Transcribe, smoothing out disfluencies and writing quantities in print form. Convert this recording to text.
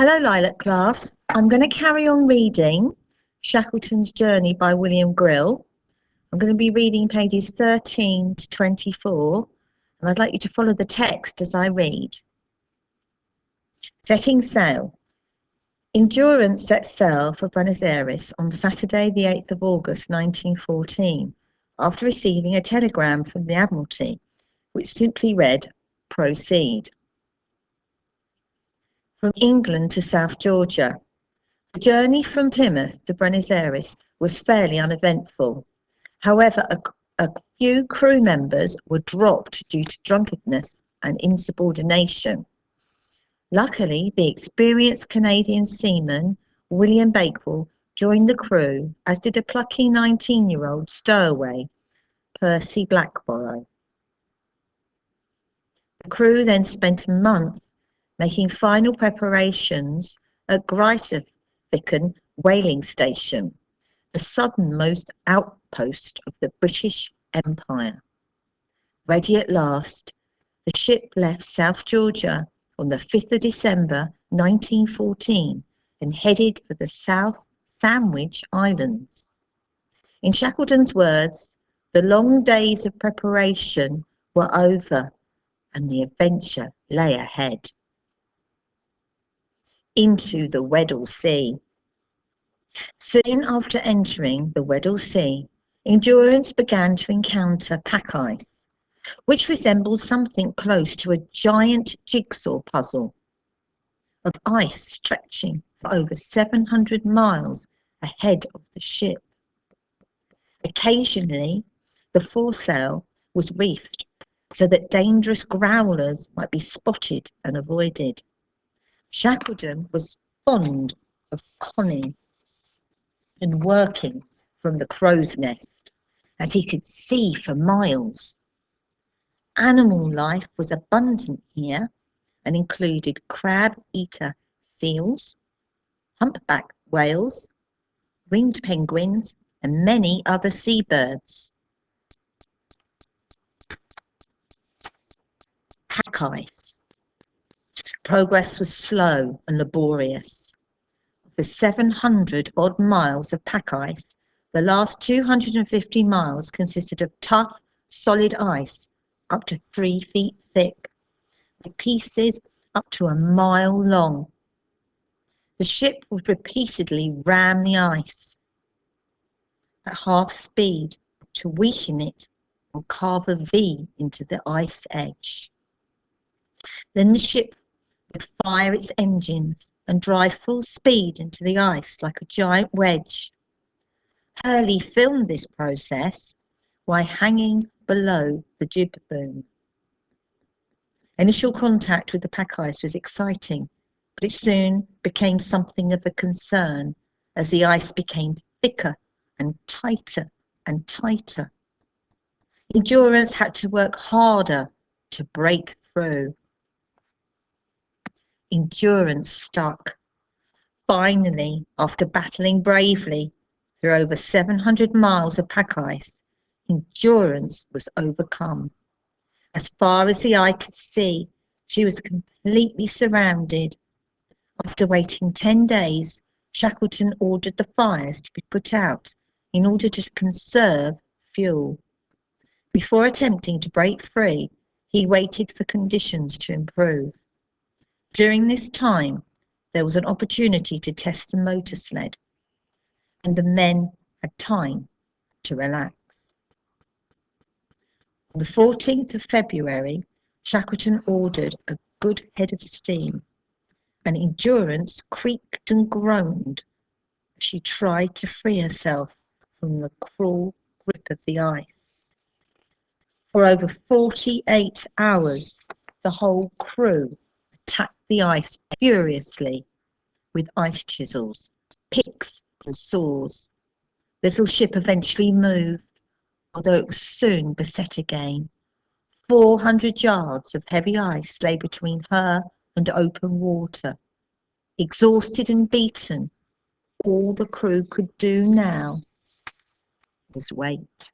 Hello, Lilac class. I'm going to carry on reading Shackleton's Journey by William Grill. I'm going to be reading pages 13 to 24, and I'd like you to follow the text as I read. Setting sail. Endurance set sail for Buenos Aires on Saturday, the 8th of August, 1914, after receiving a telegram from the Admiralty, which simply read, "Proceed." From England to South Georgia. The journey from Plymouth to Buenos Aires was fairly uneventful. However, a few crew members were dropped due to drunkenness and insubordination. Luckily, the experienced Canadian seaman William Bakewell joined the crew, as did a plucky 19-year-old stowaway, Percy Blackborough. The crew then spent a month making final preparations at Grytviken whaling station, the southernmost outpost of the British Empire. Ready at last, the ship left South Georgia on the 5th of December 1914 and headed for the South Sandwich Islands. In Shackleton's words, the long days of preparation were over and the adventure lay ahead. Into the Weddell Sea. Soon after entering the Weddell Sea, Endurance began to encounter pack ice, which resembled something close to a giant jigsaw puzzle of ice stretching for over 700 miles ahead of the ship. Occasionally, the foresail was reefed so that dangerous growlers might be spotted and avoided. Shackleton was fond of conning and working from the crow's nest, as he could see for miles. Animal life was abundant here and included crab-eater seals, humpback whales, ringed penguins, and many other seabirds. Pack ice. Progress was slow and laborious. Of the 700-odd miles of pack ice, the last 250 miles consisted of tough, solid ice up to 3 feet thick, with pieces up to a mile long. The ship would repeatedly ram the ice at half speed to weaken it and carve a V into the ice edge. Then the ship would fire its engines and drive full speed into the ice like a giant wedge. Hurley filmed this process while hanging below the jib boom. Initial contact with the pack ice was exciting, but it soon became something of a concern as the ice became thicker and tighter and tighter. Endurance had to work harder to break through. Endurance stuck. Finally, after battling bravely through over 700 miles of pack ice, Endurance was overcome. As far as the eye could see, she was completely surrounded. After waiting 10 days, Shackleton ordered the fires to be put out in order to conserve fuel. Before attempting to break free, he waited for conditions to improve. During this time, there was an opportunity to test the motor sled, and the men had time to relax. On the 14th of February, Shackleton ordered a good head of steam, and Endurance creaked and groaned as she tried to free herself from the cruel grip of the ice. For over 48 hours, the whole crew attacked the ice furiously with ice chisels, picks and saws. The little ship eventually moved, although it was soon beset again. 400 yards of heavy ice lay between her and open water. Exhausted and beaten, all the crew could do now was wait.